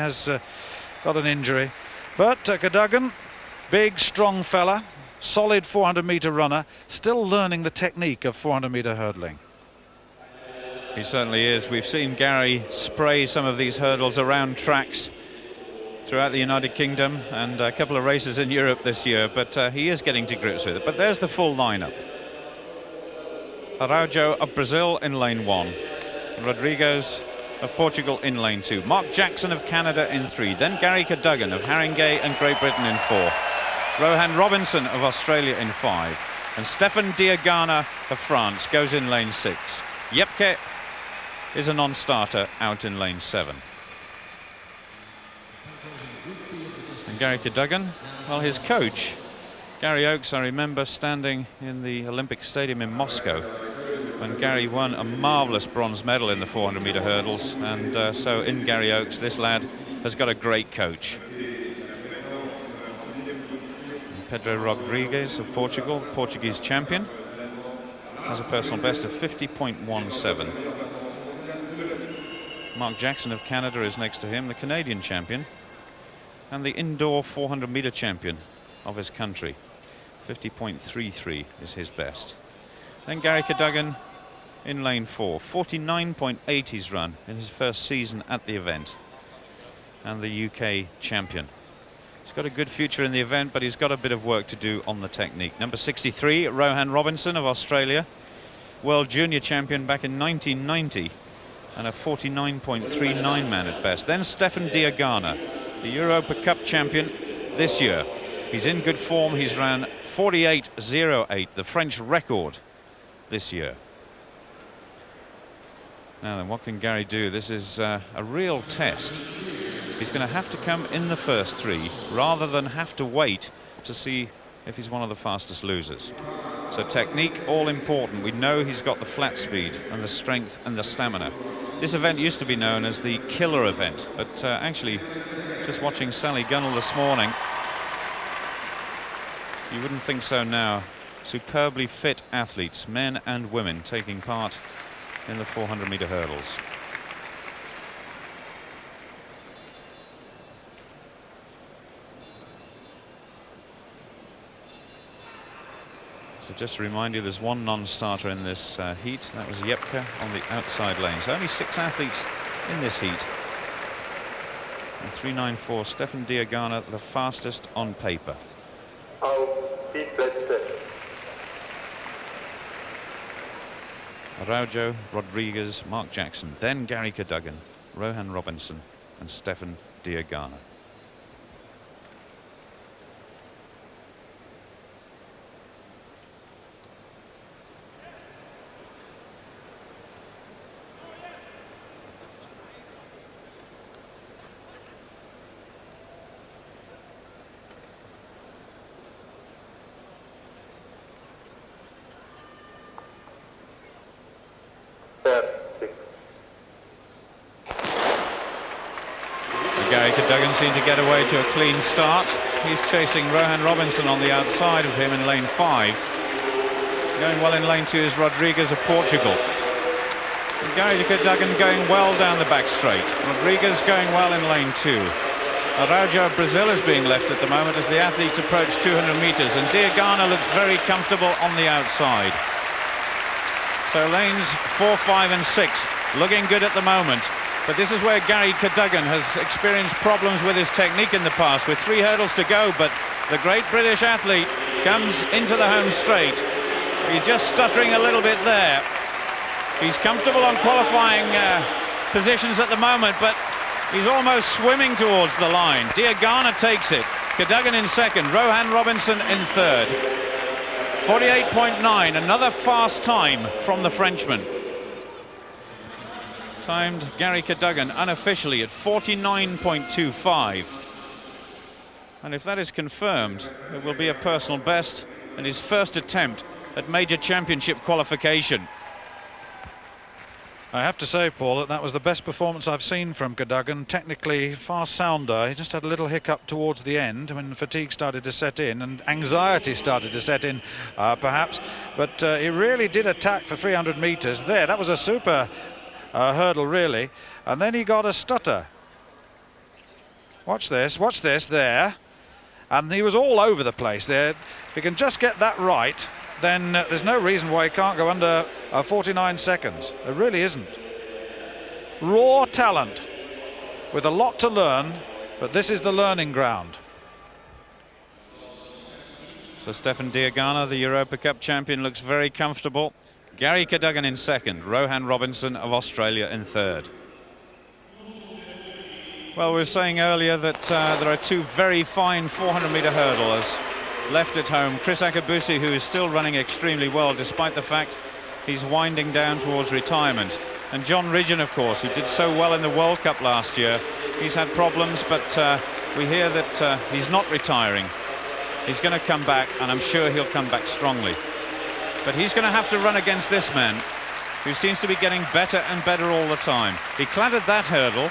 has got an injury. But Cadogan, big, strong fella, solid 400-metre runner, still learning the technique of 400-metre hurdling. He certainly is. We've seen Gary spray some of these hurdles around tracks throughout the United Kingdom and a couple of races in Europe this year, but he is getting to grips with it. But there's the full lineup. Araujo of Brazil in lane 1. Rodriguez of Portugal in lane 2. Mark Jackson of Canada in 3. Then Gary Cadogan of Haringey and Great Britain in 4. Rohan Robinson of Australia in 5. And Stefan Diagana of France goes in lane 6. Jepke is a non-starter out in lane 7. And Gary Cadogan, well, his coach, Gary Oakes, I remember standing in the Olympic Stadium in Moscow when Gary won a marvellous bronze medal in the 400-metre hurdles, and so in Gary Oakes, this lad has got a great coach. And Pedro Rodrigues of Portugal, Portuguese champion, has a personal best of 50.17. Mark Jackson of Canada is next to him, the Canadian champion, and the indoor 400-metre champion of his country. 50.33 is his best. Then Gary Cadogan in lane 4. 49.8 he's run in his first season at the event, and the UK champion. He's got a good future in the event, but he's got a bit of work to do on the technique. Number 63, Rohan Robinson of Australia, world junior champion back in 1990, and a 49.39 man at best. Then Stefan Diagana, the Europa Cup champion this year. He's in good form. He's ran 48.08, the French record this year. Now then, what can Gary do? This is a real test. He's going to have to come in the first 3 rather than have to wait to see if he's one of the fastest losers. So technique, all important. We know he's got the flat speed and the strength and the stamina. This event used to be known as the killer event, but actually, just watching Sally Gunnell this morning, you wouldn't think so now. Superbly fit athletes, men and women, taking part in the 400-metre hurdles. So just to remind you, there's one non-starter in this heat. That was Jepke on the outside lane. So only 6 athletes in this heat. And 3:94, Stefan Diagana, the fastest on paper. Araujo, Rodriguez, Mark Jackson, then Gary Cadogan, Rohan Robinson and Stefan Diagana. Gary Cadogan seemed to get away to a clean start. He's chasing Rohan Robinson on the outside of him in lane 5. Going well in lane 2 is Rodriguez of Portugal. And Gary Cadogan going well down the back straight. Rodriguez going well in lane 2. Araujo of Brazil is being left at the moment as the athletes approach 200 metres, and Diagana looks very comfortable on the outside. So lanes 4, 5 and 6 looking good at the moment. But this is where Gary Cadogan has experienced problems with his technique in the past, with 3 hurdles to go. But the great British athlete comes into the home straight. He's just stuttering a little bit there. He's comfortable on qualifying positions at the moment, but he's almost swimming towards the line. Diagana takes it. Cadogan in second. Rohan Robinson in third. 48.9, another fast time from the Frenchman. Timed Gary Cadogan unofficially at 49.25. And if that is confirmed, it will be a personal best in his first attempt at major championship qualification. I have to say, Paul, that was the best performance I've seen from Cadogan. Technically far sounder. He just had a little hiccup towards the end when fatigue started to set in and anxiety started to set in, perhaps. But he really did attack for 300 metres there. That was a super hurdle, really. And then he got a stutter. Watch this there. And he was all over the place there. If he can just get that right, then there's no reason why he can't go under 49 seconds. There really isn't. Raw talent with a lot to learn, but this is the learning ground. So Stefan Diagana, the Europa Cup champion, looks very comfortable. Gary Cadogan in second, Rohan Robinson of Australia in third. Well, we were saying earlier that there are two very fine 400-metre hurdlers left at home. Chris Akabusi, who is still running extremely well, despite the fact he's winding down towards retirement. And John Ridgeon, of course, who did so well in the World Cup last year. He's had problems, but we hear that he's not retiring. He's going to come back, and I'm sure he'll come back strongly. But he's going to have to run against this man, who seems to be getting better and better all the time. He clattered that hurdle.